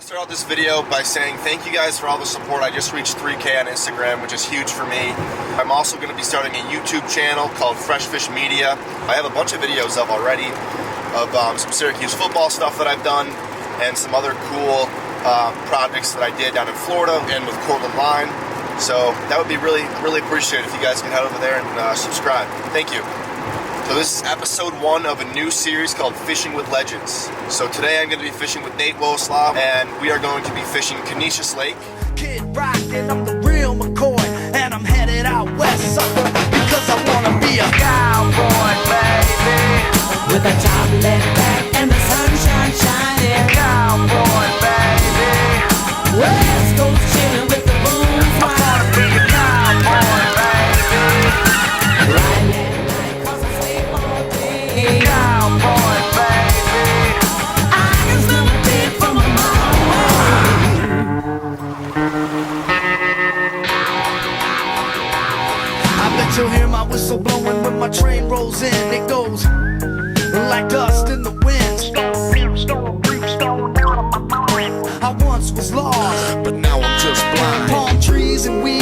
Start out this video by saying thank you guys for all the support. I just reached 3K on Instagram, which is huge for me. I'm also going to be starting a YouTube channel called Fresh Fish Media. I have a bunch of videos up already of some Syracuse football stuff that I've done and some other cool projects that I did down in Florida and with Cortland Line. So that would be really appreciated if you guys can head over there and subscribe. Thank you. So this is episode 1 of a new series called Fishing with Legends. So today I'm going to be fishing with Nate Woslaw, and we are going to be fishing Canisius Lake. Kid rockin', I'm the real McCoy, and I'm headed out west, sucker, because I wanna be a cowboy, baby. With a top left back and the sunshine shining. Cowboy, baby. West Coast chillin' with the boom I wanna be a cowboy, baby. Riding at night 'cause I sleep all day. Cowboy, baby. I can smell a beat from a mile away. I bet you'll hear my whistle blowing when my train rolls in. It goes like dust in the wind. I once was lost, But now I'm just blind. palm trees and weeds.